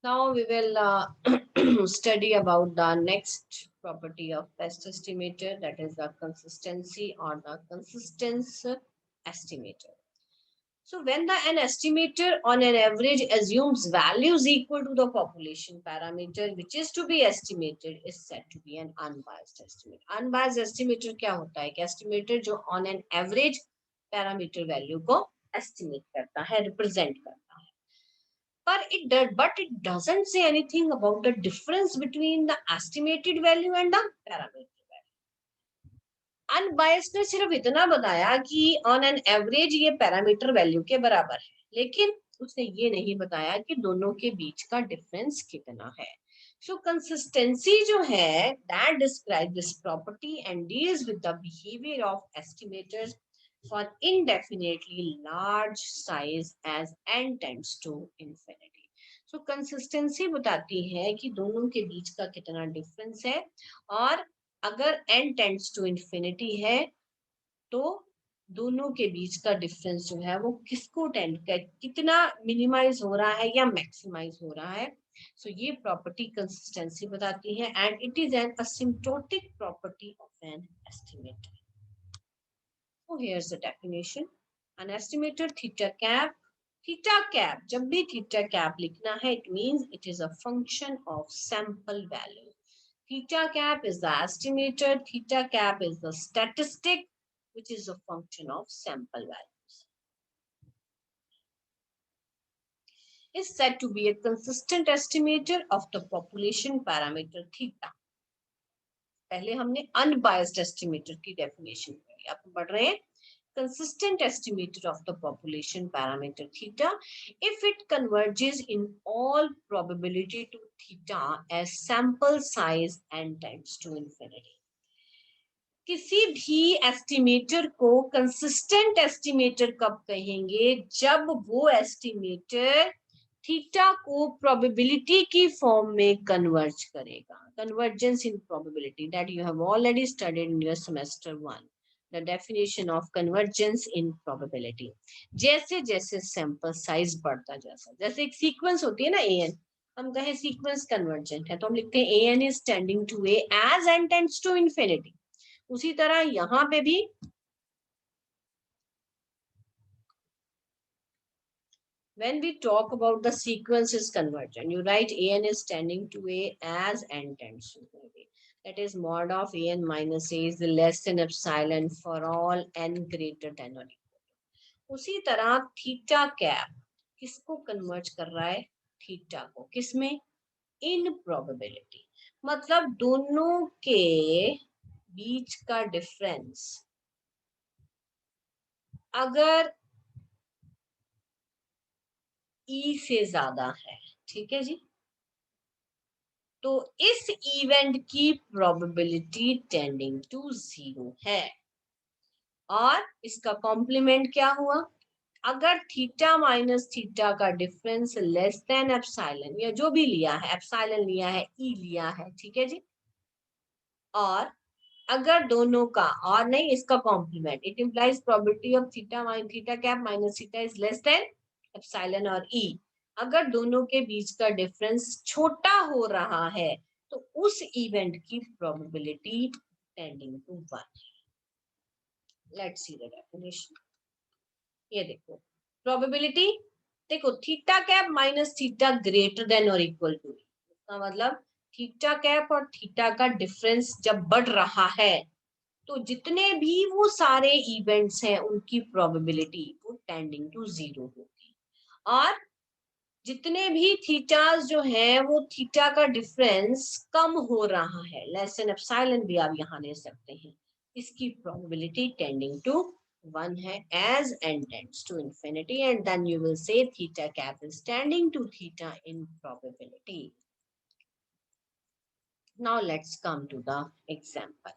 Now we will study about the next property of best estimator, that is the consistency or the consistence estimator. So when an estimator on an average assumes values equal to the population parameter which is to be estimated is said to be an unbiased estimator. Unbiased estimator क्या होता है? कि estimator जो on an average parameter value को estimate करता है, represent करता है. But it doesn't say anything about the difference between the estimated value and the parameter. Unbiased ने सिर्फ इतना बताया कि ऑन एन एवरेज ये पैरामीटर वैल्यू के बराबर है, लेकिन उसने ये नहीं बताया कि दोनों के बीच का डिफरेंस कितना है. सो कंसिस्टेंसी जो है that describe this property and deals with the behaviour of estimators for indefinitely large size as n tends to infinity. So consistency बताती है कि दोनों के बीच का कितना डिफरेंस है, और अगर n टेंड्स टू इंफिनिटी है तो दोनों के बीच का डिफरेंस जो है वो किसको टेंड कर, कितना मिनिमाइज हो रहा है या मैक्सिमाइज हो रहा है. सो ये प्रॉपर्टी कंसिस्टेंसी बताती है and it is an asymptotic property of an estimator. So here's the definition. An estimator theta cap, जब भी थीटा कैप लिखना है it means it is a function of sample value. Theta cap is the estimator, theta cap is the statistic, which is a function of sample values. Is said to be a consistent estimator of the population parameter theta. पहले हमने unbiased estimator की definition पढ़ी, अब पढ़ रहे हैं consistent estimator of the population parameter theta if it converges in all probability to theta as sample size and tends to infinity. किसी भी एस्टिमेटर को कंसिस्टेंट एस्टिमेटर कब कहेंगे? जब वो एस्टिमेटर थीटा को प्रोबेबिलिटी की फॉर्म में कन्वर्ज करेगा. Convergence in probability that you have already studied in your semester 1, the definition of convergence in probability. जैसे जैसे सैंपल साइज बढ़ता, जैसे एक सीक्वेंस होती है ना an, हम कहें सीक्वेंस कन्वर्जेंट है तो हम लिखते हैं an is tending to a as n tends to infinity. उसी तरह यहां पे भी when we talk about the sequence is convergent, you write an is tending to a as n tends to a. That is mod of an minus a is less than epsilon for all n greater than or equal. उसी तरह theta cap किसको converge कर रहा है? Theta को. किसमें? इन probability. मतलब दोनों के बीच का डिफरेंस अगर ई से ज्यादा है, ठीक है जी, तो इस इवेंट की प्रोबेबिलिटी टेंडिंग टू 0 है. और इसका कॉम्प्लीमेंट क्या हुआ? अगर थीटा माइनस थीटा का डिफरेंस लेस देन एप्सिलॉन, या जो भी लिया है, एप्सिलॉन लिया है, ई लिया है, ठीक है जी, और अगर दोनों का, और नहीं इसका complement, it implies probability of theta cap minus theta is less than epsilon और ई. अगर दोनों के बीच का डिफरेंस छोटा हो रहा है तो उस इवेंट की probability tending to 1. Let's see the definition. ये देखो प्रोबेबिलिटी, देखो theta cap minus theta greater than और इक्वल टू, इसका मतलब थीटा कैप और थीटा का डिफरेंस जब बढ़ रहा है तो जितने भी वो सारे इवेंट्स हैं उनकी प्रोबेबिलिटी वो टेंडिंग टू 0 होगी. और जितने भी थीटास जो है वो थीटा का डिफरेंस कम हो रहा है, लेस देन एप्सिलॉन भी आप यहाँ ले सकते हैं, इसकी प्रोबेबिलिटी टेंडिंग टू 1 है as n tends to infinity, and then you will say theta cap is tending to theta in probability. Now let's come to the example.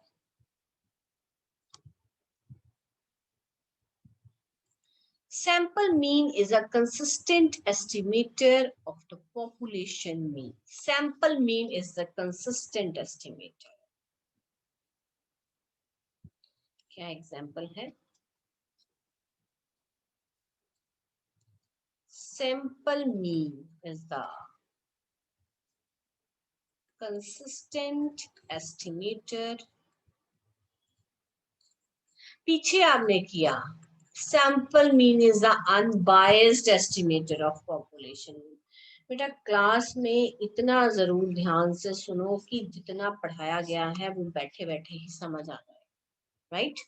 Sample mean is a consistent estimator of the population mean. Sample mean is the consistent estimator. क्या example है? Sample mean is the consistent estimator. पीछे आपने किया sample mean is the unbiased estimator of population. बेटा class में इतना जरूर ध्यान से सुनो कि जितना पढ़ाया गया है वो बैठे बैठे ही समझ आ जाए, राइट।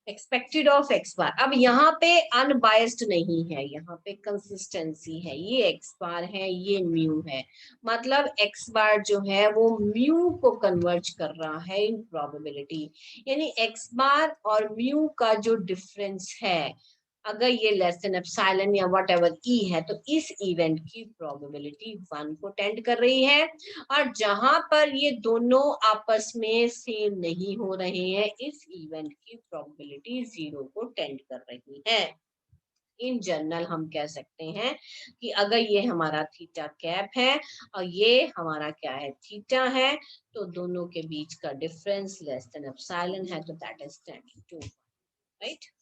एक्सपेक्टेड ऑफ एक्स बार, अब यहाँ पे अनबायस्ड नहीं है, यहाँ पे कंसिस्टेंसी है, ये एक्स बार है, ये म्यू है, मतलब एक्स बार जो है वो म्यू को कन्वर्ज कर रहा है इन प्रोबेबिलिटी, यानी एक्स बार और म्यू का जो डिफरेंस है, अगर ये लेस देन एप्सिलॉन या व्हाटएवर ई है, तो इस इवेंट की प्रोबेबिलिटी 1 को टेंड कर रही है, और जहां पर ये दोनों आपस में सेम नहीं हो रहे हैं, इस इवेंट की प्रोबेबिलिटी 0 को टेंड कर रही है। इन जनरल हम कह सकते हैं कि अगर ये हमारा थीटा कैप है और ये हमारा क्या है, थीटा है, तो दोनों के बीच का डिफरेंस लेस देन एप्सिलॉन है, तो that is tending to, right.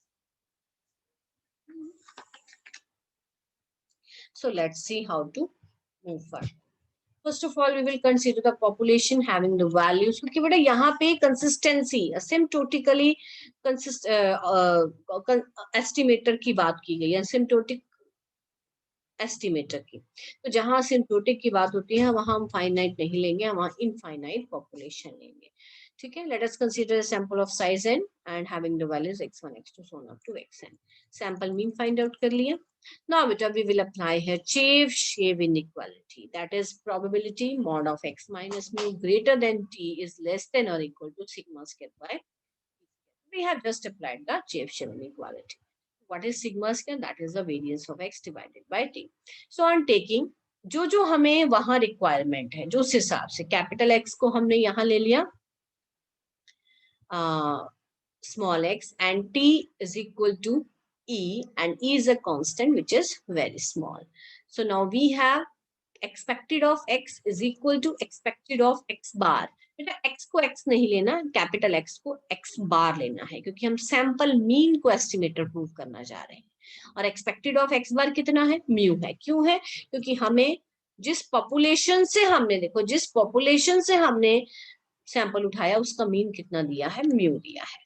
So let's see how to move forward. First of all, we will consider the population having the values. क्योंकि बेटा यहाँ पे consistency, asymptotically estimator की बात की गई है, asymptotic estimator की। तो जहाँ asymptotic की बात होती है वहाँ हम finite नहीं लेंगे, वहाँ infinite population लेंगे, ठीक है। Let us consider a sample of size n and having the values x1, x2, so on up to xn. Sample mean find out कर लिया। Now beta we will apply here Chebyshev inequality, that is probability mod of x minus mu greater than t is less than or equal to sigma square by. We have just applied the Chebyshev inequality. What is sigma square? That is the variance of x divided by t. So on taking जो हमें वहां requirement है, जो उस हिसाब से capital x को हमने यहाँ ले लिया small x and t is equal to e, and e is a constant which is very small. So now we have expected of x is equal to expected of x bar. बेटा x को x नहीं लेना, capital x को x बार लेना है, क्योंकि हम sample mean को एस्टिमेटर प्रूव करना जा रहे हैं, और एक्सपेक्टेड ऑफ x बार कितना है, म्यू है। क्यों है? क्योंकि हमें जिस पॉपुलेशन से हमने, देखो जिस पॉपुलेशन से हमने सैंपल उठाया उसका मीन कितना दिया है, म्यू दिया है।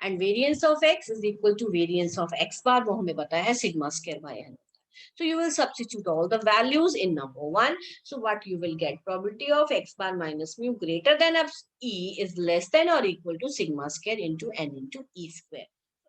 And variance of x is equal to variance of x bar, वो हमें बताया है sigma square by n। So you will substitute all the values in number 1. So what you will get, probability of x bar minus mu greater than e is less than or equal to sigma square into n into e square.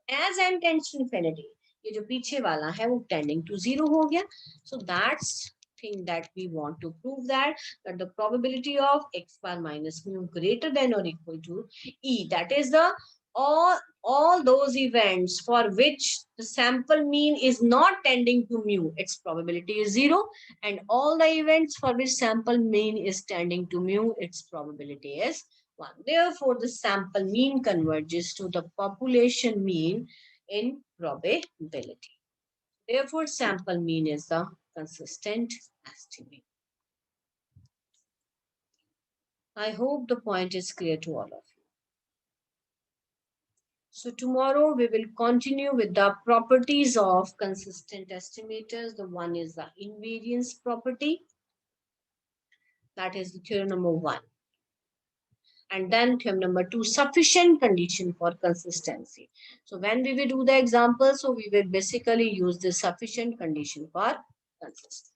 As n tends to infinity, ये जो पीछे वाला है वो tending to 0 हो गया. So that's thing that we want to prove, that the probability of x bar minus mu greater than or equal to e, that is the all those events for which the sample mean is not tending to mu, its probability is 0, and all the events for which sample mean is tending to mu, its probability is 1. Therefore the sample mean converges to the population mean in probability. Therefore sample mean is the consistent estimate. I hope the point is clear to all of you. So tomorrow we will continue with the properties of consistent estimators. The one is the invariance property. That is the theorem number 1. And then theorem number 2, sufficient condition for consistency. So when we will do the example, so we will basically use the sufficient condition for consistency.